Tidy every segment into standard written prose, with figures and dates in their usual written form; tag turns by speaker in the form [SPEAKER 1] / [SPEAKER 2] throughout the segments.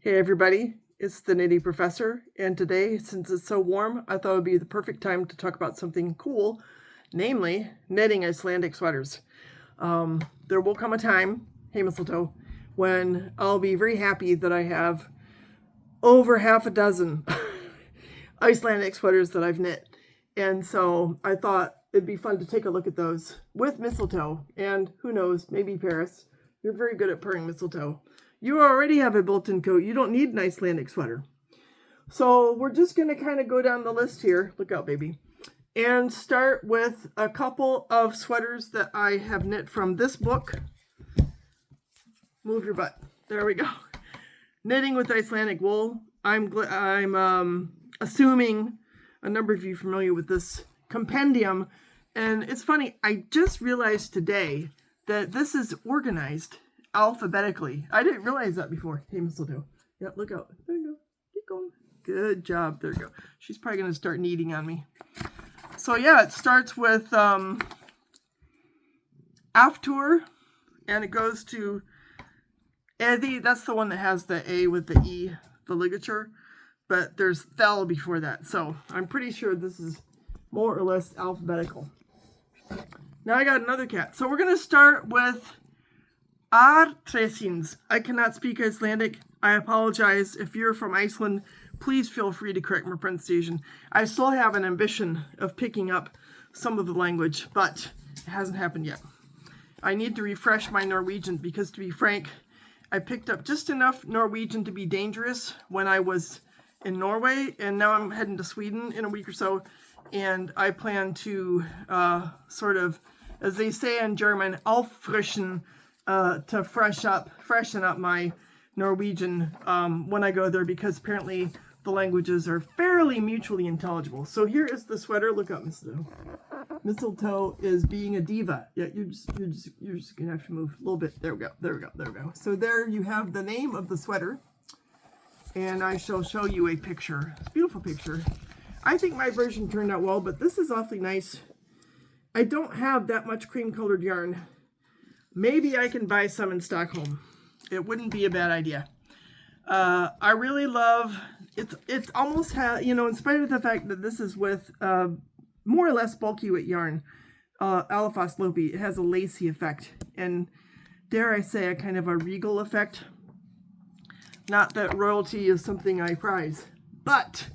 [SPEAKER 1] Hey everybody, it's the Nitty Professor, and today, since it's so warm, I thought it would be the perfect time to talk about something cool, namely knitting Icelandic sweaters. There will come a time, hey mistletoe, when I'll be very happy that I have over half a dozen Icelandic sweaters that I've knit. And so I thought it'd be fun to take a look at those with mistletoe, and who knows, maybe Paris. You're very good at purring mistletoe. You already have a built-in coat. You don't need an Icelandic sweater. So we're just going to kind of go down the list here. Look out, baby. And start with a couple of sweaters that I have knit from this book. Move your butt. There we go. Knitting with Icelandic wool. I'm assuming a number of you are familiar with this compendium. And it's funny, I just realized today that this is organized alphabetically. I didn't realize that before. Hey, mistletoe. Yeah, look out. There you go. Keep going. Good job. There you go. She's probably going to start kneading on me. So yeah, it starts with Aftur, and it goes to Edi. That's the one that has the A with the E, the ligature. But there's Thel before that. So I'm pretty sure this is more or less alphabetical. Now I got another cat. So we're going to start with Artins. I cannot speak Icelandic. I apologize. If you're from Iceland, please feel free to correct my pronunciation. I still have an ambition of picking up some of the language, but it hasn't happened yet. I need to refresh my Norwegian because, to be frank, I picked up just enough Norwegian to be dangerous when I was in Norway, and now I'm heading to Sweden in a week or so, and I plan to sort of, as they say in German, auffrischen, to freshen up my Norwegian when I go there, because apparently the languages are fairly mutually intelligible. So here is the sweater. Look up, Mistletoe. Mistletoe is being a diva. Yeah, you're just gonna have to move a little bit. There we go. There we go. There we go. So there you have the name of the sweater, and I shall show you a picture. It's a beautiful picture. I think my version turned out well, but this is awfully nice. I don't have that much cream-colored yarn. Maybe I can buy some in Stockholm. It wouldn't be a bad idea. I really love, it's almost, in spite of the fact that this is with more or less bulky weight yarn, Alafas Lopi, it has a lacy effect. And dare I say, a kind of a regal effect. Not that royalty is something I prize, but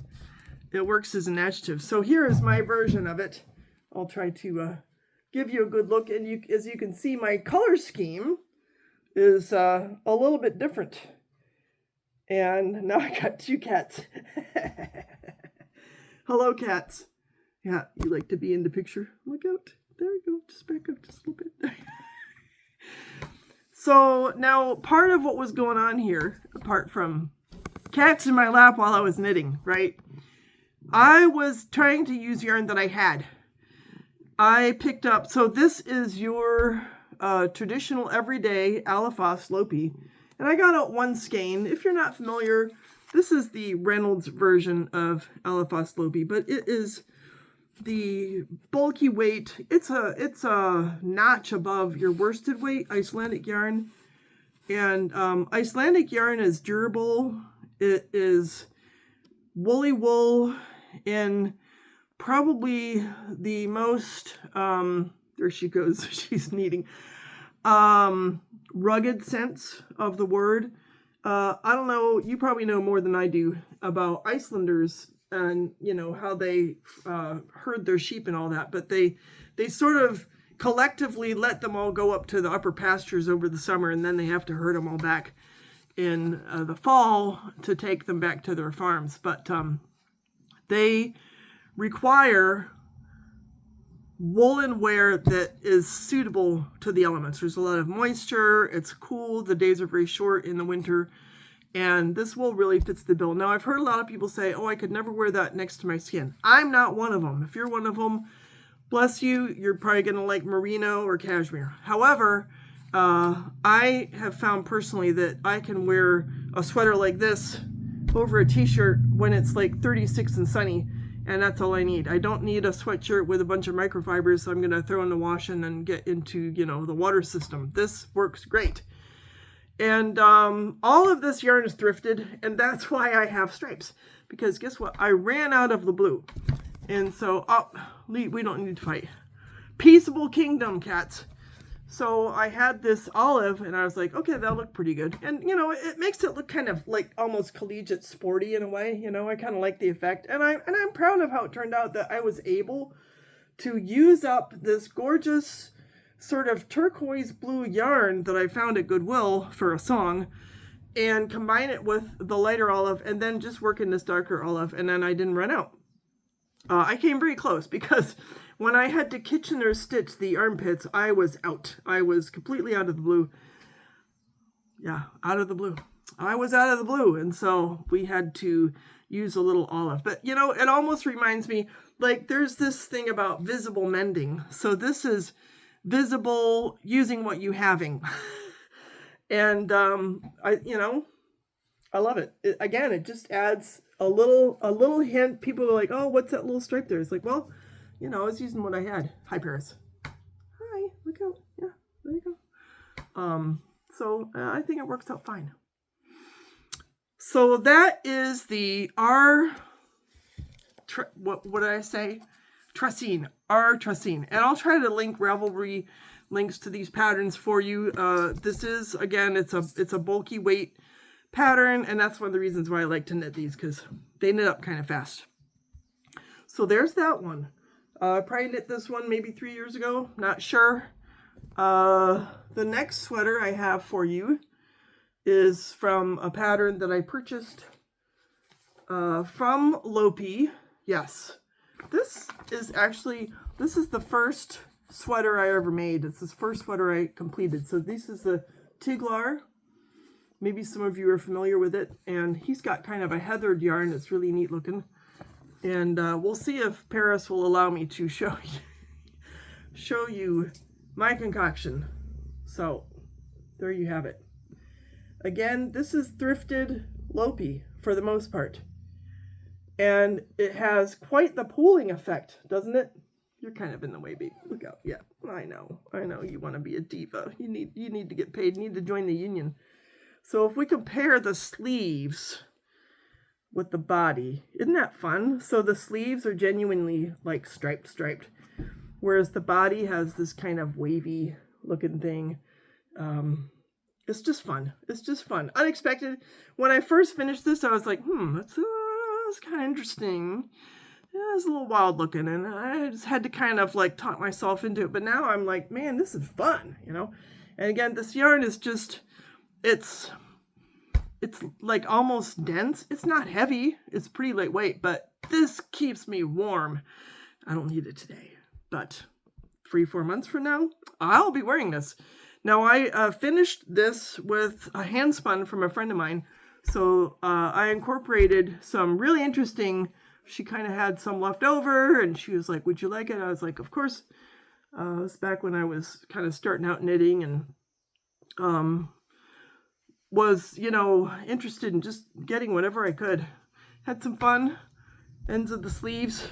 [SPEAKER 1] it works as an adjective. So here is my version of it. I'll try to give you a good look, and as you can see, my color scheme is a little bit different. And now I got two cats. Hello, cats. Yeah, you like to be in the picture? Look out. There we go. Just back up just a little bit. So now part of what was going on here, apart from cats in my lap while I was knitting, right? I was trying to use yarn that I had. I picked up, so this is your traditional everyday Alafas Lopi, and I got out one skein. If you're not familiar, this is the Reynolds version of Alafas Lopi, but it is the bulky weight. It's a notch above your worsted weight Icelandic yarn, and Icelandic yarn is durable. It is woolly wool in probably the most, there she goes, she's kneading, rugged sense of the word. I don't know, you probably know more than I do about Icelanders and, how they herd their sheep and all that, but they sort of collectively let them all go up to the upper pastures over the summer, and then they have to herd them all back in the fall to take them back to their farms. But they require woolen wear that is suitable to the elements. There's a lot of moisture, it's cool, the days are very short in the winter, and this wool really fits the bill. Now, I've heard a lot of people say, oh, I could never wear that next to my skin. I'm not one of them. If you're one of them, bless you, you're probably going to like merino or cashmere. However, I have found personally that I can wear a sweater like this over a t-shirt when it's like 36 and sunny, and that's all I need. I don't need a sweatshirt with a bunch of microfibers I'm going to throw in the wash and then get into, the water system. This works great. And all of this yarn is thrifted, and that's why I have stripes. Because guess what? I ran out of the blue. And so, oh, we don't need to fight. Peaceable kingdom, cats. So I had this olive, and I was like, okay, that'll look pretty good. And, you know, it makes it look kind of like almost collegiate sporty in a way. You know, I kind of like the effect. And I'm proud of how it turned out, that I was able to use up this gorgeous sort of turquoise blue yarn that I found at Goodwill for a song, and combine it with the lighter olive, and then just work in this darker olive, and then I didn't run out. I came very close, because when I had to Kitchener stitch the armpits, I was out. I was completely out of the blue. Yeah, out of the blue. I was out of the blue, and so we had to use a little olive. But, you know, it almost reminds me, like, there's this thing about visible mending. So this is visible using what you having. And I love it. Again, it just adds a little hint. People are like, oh, what's that little stripe there? It's like, well, you know, I was using what I had. Hi, Paris. Hi, look out. Yeah, there you go. So I think it works out fine. So that is the what did I say? Trussine, Trussine. And I'll try to link Ravelry links to these patterns for you. This is, again, it's a bulky weight pattern, and that's one of the reasons why I like to knit these, because they knit up kind of fast. So there's that one. I probably knit this one maybe 3 years ago, not sure. The next sweater I have for you is from a pattern that I purchased from Lopi. Yes. This is the first sweater I ever made. It's the first sweater I completed. So this is the Tiglar. Maybe some of you are familiar with it. And he's got kind of a heathered yarn. It's really neat looking. And we'll see if Paris will allow me to show you my concoction. So there you have it. Again, this is thrifted Lopi for the most part. And it has quite the pooling effect, doesn't it? You're kind of in the way, baby. Look out. Yeah, I know you want to be a diva. You need to get paid. You need to join the union. So if we compare the sleeves with the body, isn't that fun? So the sleeves are genuinely like striped, whereas the body has this kind of wavy looking thing. It's just fun. It's just fun. Unexpected. When I first finished this, I was like, that's kind of interesting. Yeah, it's a little wild looking, and I just had to kind of like talk myself into it. But now I'm like, man, this is fun, you know? And again, this yarn is just, it's like almost dense. It's not heavy. It's pretty lightweight, but this keeps me warm. I don't need it today, but 3-4 months from now, I'll be wearing this. Now, I finished this with a hand spun from a friend of mine. So I incorporated some really interesting, she kind of had some left over, and she was like, would you like it? I was like, of course. It was back when I was kind of starting out knitting, and was, you know, interested in just getting whatever I could. Had some fun. Ends of the sleeves.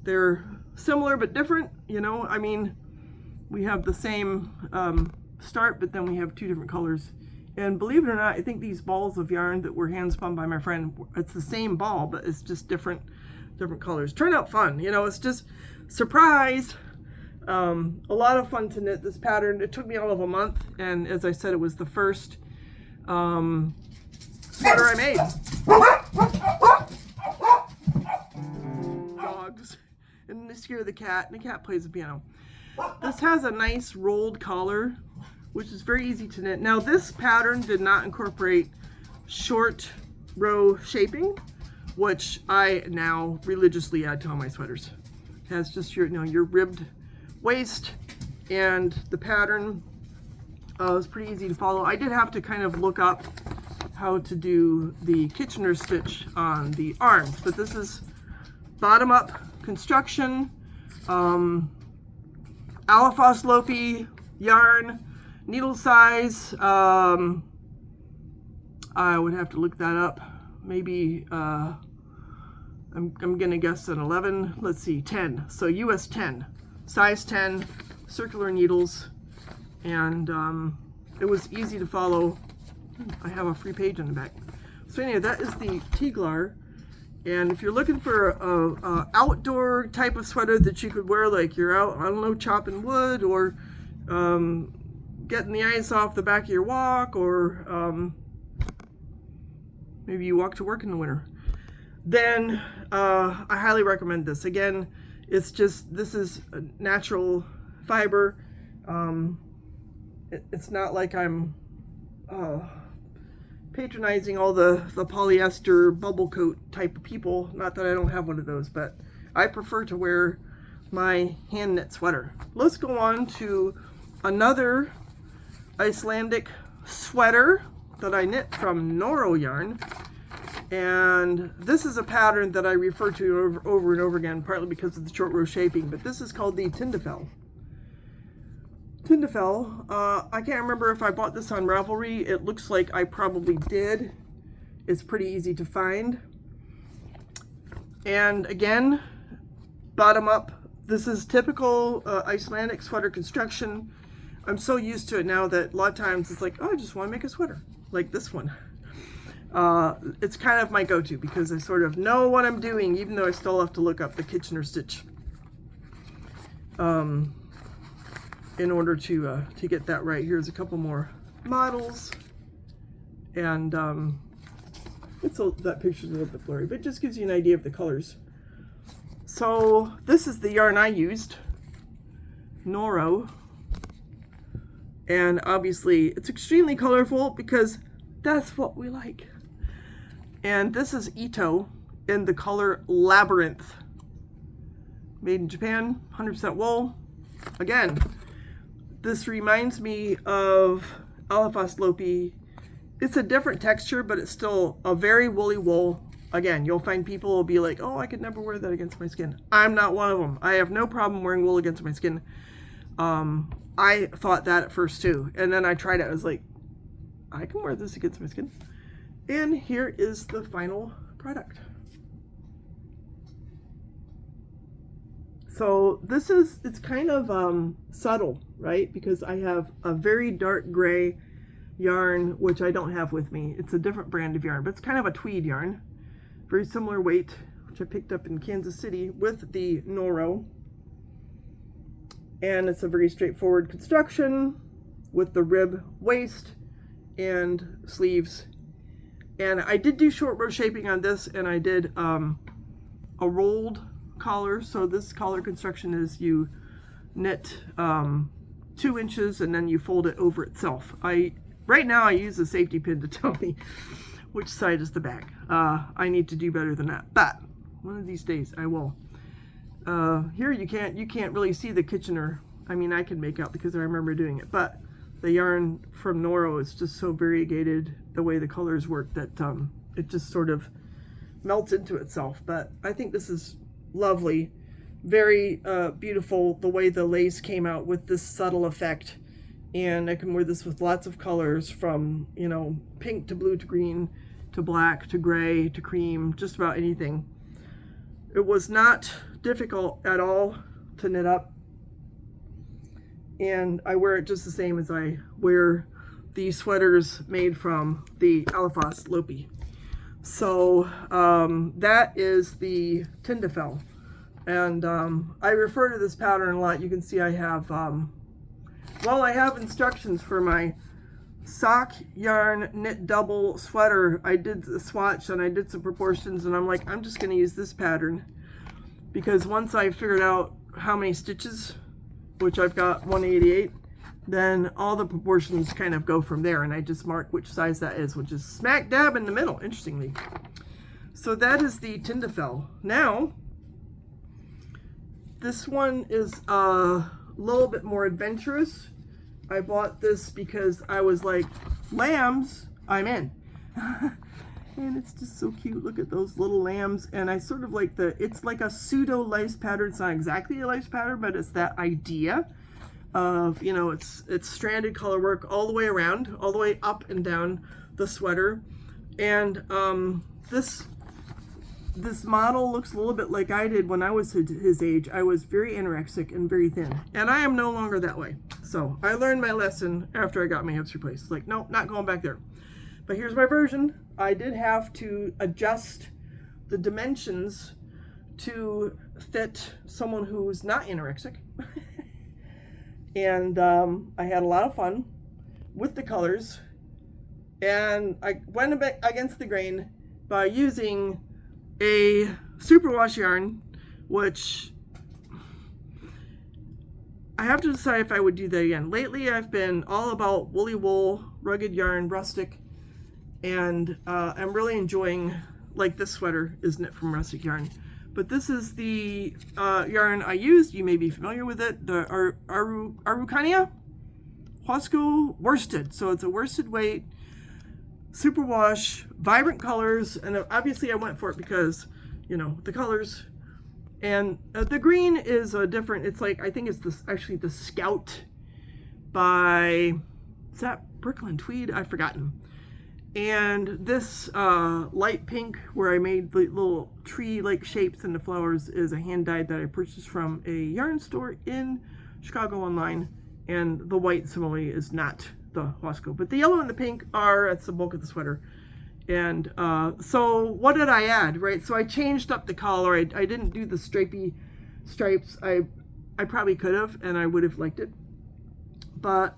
[SPEAKER 1] They're similar but different, you know. I mean, we have the same start, but then we have 2 different colors. And believe it or not, I think these balls of yarn that were hand spun by my friend, it's the same ball, but it's just different colors. Turned out fun, you know, it's just surprise. A lot of fun to knit this pattern. It took me all of a month, and as I said, it was the first sweater I made. Dogs. And they scare the cat, and the cat plays the piano. This has a nice rolled collar, which is very easy to knit. Now, this pattern did not incorporate short row shaping, which I now religiously add to all my sweaters. It has just your, your ribbed waist, and the pattern was pretty easy to follow. I did have to kind of look up how to do the Kitchener stitch on the arms, but this is bottom up construction, Alafos Lopi yarn, needle size, I would have to look that up. Maybe, I'm gonna guess an 11, let's see, 10. So US 10, size 10, circular needles, and it was easy to follow I have a free page on the back. So anyway, that is the Tiglar. And if you're looking for a outdoor type of sweater that you could wear, like you're out, I don't know, chopping wood, or getting the ice off the back of your walk, or maybe you walk to work in the winter, then I highly recommend this. Again, it's just, this is a natural fiber. It's not like I'm patronizing all the polyester bubble coat type of people. Not that I don't have one of those, but I prefer to wear my hand knit sweater. Let's go on to another Icelandic sweater that I knit from Noro yarn. And this is a pattern that I refer to over and over again, partly because of the short row shaping, but this is called the Tinderfell. Tinderfell, I can't remember if I bought this on Ravelry. It looks like I probably did. It's pretty easy to find. And again, bottom up, this is typical Icelandic sweater construction. I'm so used to it now that a lot of times it's like, oh, I just want to make a sweater, like this one. It's kind of my go-to because I sort of know what I'm doing, even though I still have to look up the Kitchener stitch in order to get that right. Here's a couple more models, and that picture's a little bit blurry, but it just gives you an idea of the colors. So this is the yarn I used, Noro, and obviously it's extremely colorful because that's what we like. And this is Ito in the color Labyrinth. Made in Japan, 100% wool. Again, this reminds me of Alafas Lopi. It's a different texture, but it's still a very woolly wool. Again, you'll find people will be like, oh, I could never wear that against my skin. I'm not one of them. I have no problem wearing wool against my skin. I thought that at first too. And then I tried it. I was like, I can wear this against my skin. And here is the final product. So this is, it's kind of subtle, right? Because I have a very dark gray yarn, which I don't have with me. It's a different brand of yarn, but it's kind of a tweed yarn. Very similar weight, which I picked up in Kansas City with the Noro. And it's a very straightforward construction with the rib waist and sleeves. And I did do short row shaping on this, and I did a rolled collar. So this collar construction is you knit 2 inches and then you fold it over itself. Right now I use a safety pin to tell me which side is the back. I need to do better than that, but one of these days I will. Here you can't really see the Kitchener. I mean, I can make out because I remember doing it, but the yarn from Noro is just so variegated, the way the colors work, that it just sort of melts into itself. But I think this is lovely, very beautiful, the way the lace came out with this subtle effect. And I can wear this with lots of colors, from, you know, pink to blue to green to black to gray to cream, just about anything. It was not difficult at all to knit up, and I wear it just the same as I wear the sweaters made from the Alafas Lopi. So that is the Tinderfell, and I refer to this pattern a lot. You can see I have I have instructions for my sock yarn knit double sweater. I did the swatch and I did some proportions, and I'm like, I'm just going to use this pattern, because once I figured out how many stitches, which I've got 188, then all the proportions kind of go from there, and I just mark which size that is, which is smack dab in the middle, interestingly. So that is the Tinderfell. Now, this one is a little bit more adventurous. I bought this because I was like, lambs, I'm in. And it's just so cute. Look at those little lambs. And I sort of like it's like a pseudo lace pattern. It's not exactly a lace pattern, but it's that idea of, you know, it's stranded color work all the way around, all the way up and down the sweater. And this model looks a little bit like I did when I was his age. I was very anorexic and very thin, and I am no longer that way. So I learned my lesson after I got my hips replaced. Like, no, not going back there. But here's my version. I did have to adjust the dimensions to fit someone who's not anorexic. And I had a lot of fun with the colors. And I went a bit against the grain by using a superwash yarn, which I have to decide if I would do that again. Lately, I've been all about woolly wool, rugged yarn, rustic, and I'm really enjoying, like this sweater is knit from rustic yarn. But this is the yarn I used. You may be familiar with it, the Araucania Huasco worsted. So it's a worsted weight, superwash, vibrant colors, and obviously I went for it because, you know, the colors. And the green is a different, it's like, I think it's this, actually the Scout by, is that Brooklyn Tweed? I've forgotten. And this light pink, where I made the little tree-like shapes in the flowers, is a hand-dyed that I purchased from a yarn store in Chicago online. And the white, similarly, is not the Huasco. But the yellow and the pink are, that's the bulk of the sweater. And so what did I add, right? So I changed up the collar. I didn't do the stripy stripes. I probably could have, and I would have liked it. But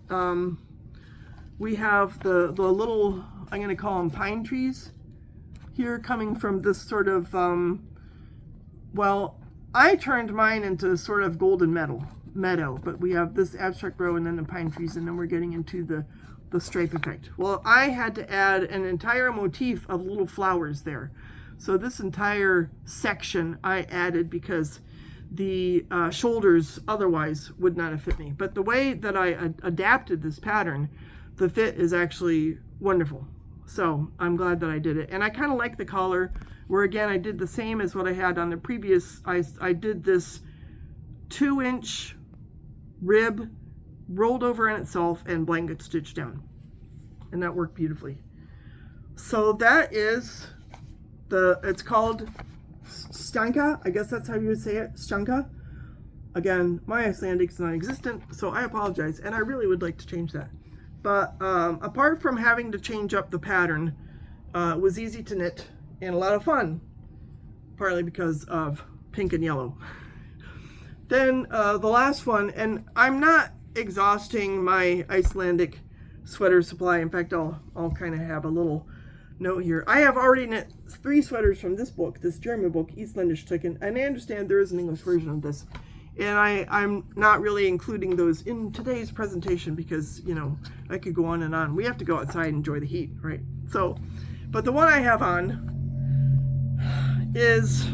[SPEAKER 1] we have the little, I'm going to call them pine trees here, coming from this sort of, well, I turned mine into sort of golden meadow, but we have this abstract row and then the pine trees, and then we're getting into the stripe effect. Well, I had to add an entire motif of little flowers there. So this entire section I added because the shoulders otherwise would not have fit me. But the way that I adapted this pattern, the fit is actually wonderful. So I'm glad that I did it. And I kind of like the collar, where again, I did the same as what I had on the previous. I did this 2-inch rib rolled over in itself and blanket stitched down, and that worked beautifully. So that is it's called Stjánka. I guess that's how you would say it, Stjánka. Again, my Icelandic is non-existent, so I apologize, and I really would like to change that. But apart from having to change up the pattern, it was easy to knit and a lot of fun, partly because of pink and yellow. Then the last one, and I'm not exhausting my Icelandic sweater supply. In fact, I'll kind of have a little note here. I have already knit 3 sweaters from this book, this German book, Icelandic, and I understand there is an English version of this. And I'm not really including those in today's presentation because, you know, I could go on and on. We have to go outside and enjoy the heat, right? So, but the one I have on is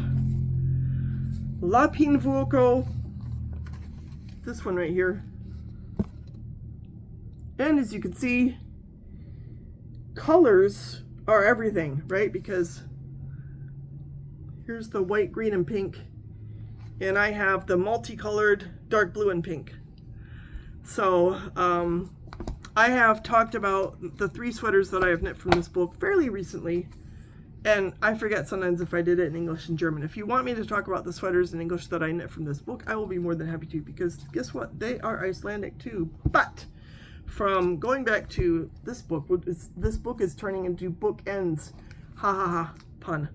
[SPEAKER 1] La Pinvuoco, this one right here. And as you can see, colors are everything, right? Because here's the white, green, and pink. And I have the multicolored dark blue and pink. So I have talked about the 3 sweaters that I have knit from this book fairly recently. And I forget sometimes if I did it in English and German. If you want me to talk about the sweaters in English that I knit from this book, I will be more than happy to, because guess what? They are Icelandic too. But from going back to this book is turning into bookends. Ha ha ha, pun.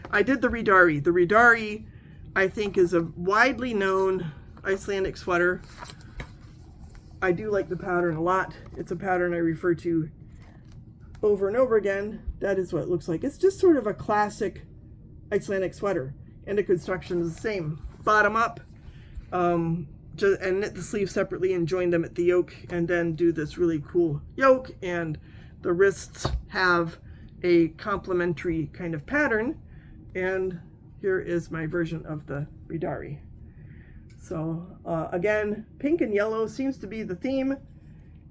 [SPEAKER 1] I did the Riddari. The Riddari, I think, is a widely known Icelandic sweater. I do like the pattern a lot. It's a pattern I refer to over and over again. That is what it looks like. It's just sort of a classic Icelandic sweater, and the construction is the same. Bottom up, and knit the sleeves separately and join them at the yoke, and then do this really cool yoke, and the wrists have a complementary kind of pattern. And here is my version of the Riddari. So again, pink and yellow seems to be the theme.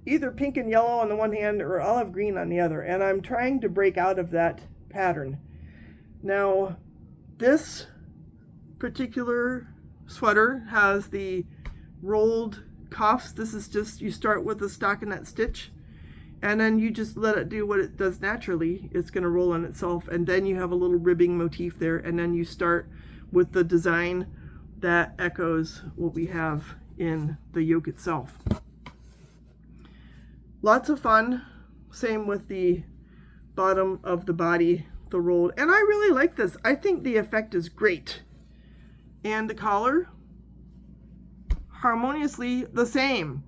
[SPEAKER 1] Either pink and yellow on the one hand or olive green on the other. And I'm trying to break out of that pattern. Now, this particular sweater has the rolled cuffs. This is just, you start with a stockinette stitch, and then you just let it do what it does naturally. It's going to roll on itself, and then you have a little ribbing motif there, and then you start with the design that echoes what we have in the yoke itself. Lots of fun. Same with the bottom of the body, the rolled. And I really like this. I think the effect is great. And the collar, harmoniously the same.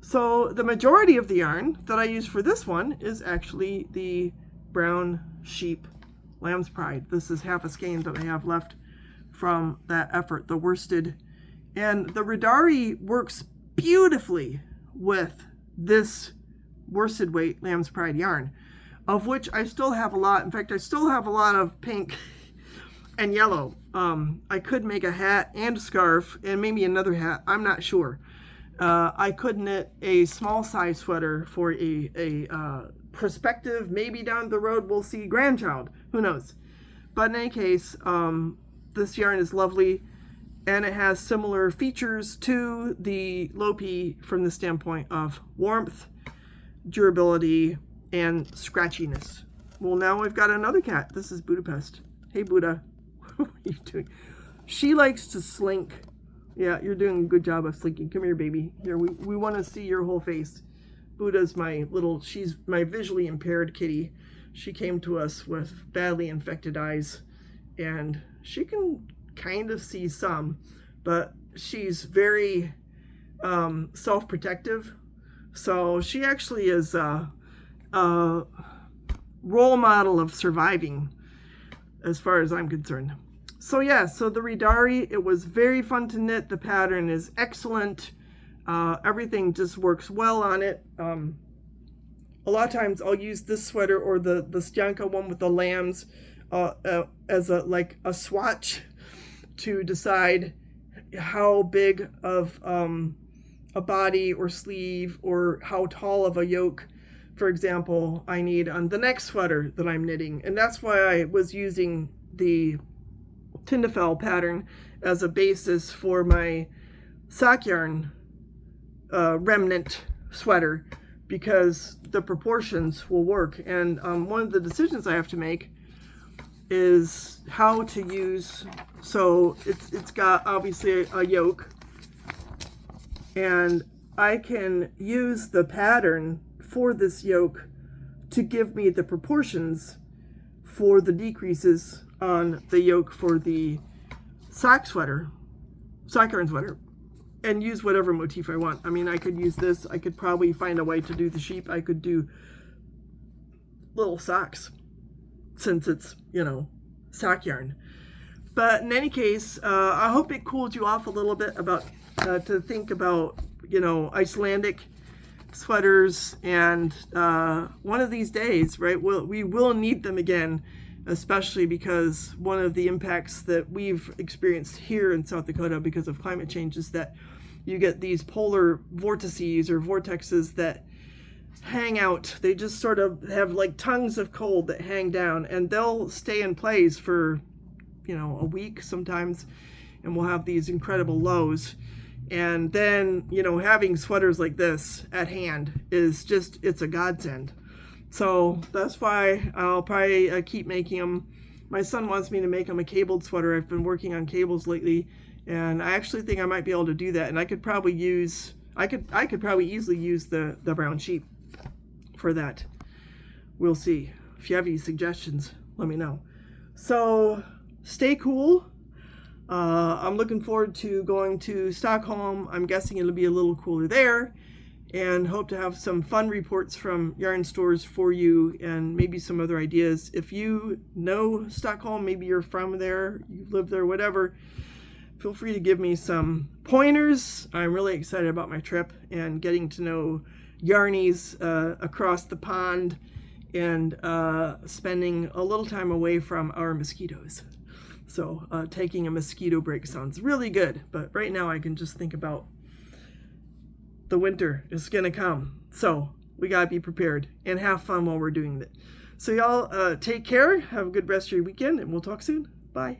[SPEAKER 1] So the majority of the yarn that I use for this one is actually the brown sheep lamb's pride. This is half a skein that I have left from that effort, the worsted. And the Riddari works beautifully with this worsted weight lamb's pride yarn, of which I still have a lot. In fact, I still have a lot of pink and yellow. I could make a hat and a scarf and maybe another hat. I'm not sure. I could knit a small size sweater for a prospective, maybe down the road we'll see, grandchild. Who knows? But in any case, this yarn is lovely, and it has similar features to the Lopi from the standpoint of warmth, durability, and scratchiness. Well, now we've got another cat. This is Budapest. Hey, Buddha. What are you doing? She likes to slink. Yeah, you're doing a good job of slinking. Come here, baby. Here, we want to see your whole face. Buddha's she's my visually impaired kitty. She came to us with badly infected eyes, and she can kind of see some, but she's very self-protective. So she actually is a role model of surviving, as far as I'm concerned. So yeah, so the Riddari, it was very fun to knit. The pattern is excellent. Everything just works well on it. A lot of times I'll use this sweater or the Stjánka one with the lambs as a swatch to decide how big of a body or sleeve or how tall of a yoke, for example, I need on the next sweater that I'm knitting. And that's why I was using the Tinderfell pattern as a basis for my sock yarn remnant sweater, because the proportions will work. And one of the decisions I have to make is how to use, so it's got obviously a yoke, and I can use the pattern for this yoke to give me the proportions for the decreases on the yoke for the sock yarn sweater, and use whatever motif I want. I mean, I could use this. I could probably find a way to do the sheep. I could do little socks, since it's, sock yarn. But in any case, I hope it cooled you off a little bit about to think about, Icelandic sweaters, and one of these days, right, we will need them again, especially because one of the impacts that we've experienced here in South Dakota because of climate change is that you get these polar vortices or vortexes that hang out. They just sort of have like tongues of cold that hang down, and they'll stay in place for, a week sometimes, and we'll have these incredible lows. And then, having sweaters like this at hand is just, it's a godsend. So that's why I'll probably keep making them. My son wants me to make him a cabled sweater. I've been working on cables lately, and I actually think I might be able to do that. And I could probably easily use the brown sheep for that. We'll see. If you have any suggestions, let me know. So stay cool. I'm looking forward to going to Stockholm. I'm guessing it'll be a little cooler there, and hope to have some fun reports from yarn stores for you, and maybe some other ideas. If you know Stockholm, maybe you're from there, you live there, whatever, feel free to give me some pointers. I'm really excited about my trip and getting to know yarnies across the pond, and spending a little time away from our mosquitoes. So taking a mosquito break sounds really good, but right now I can just think about the winter is gonna come. So we gotta be prepared and have fun while we're doing it. So y'all take care, have a good rest of your weekend, and we'll talk soon. Bye.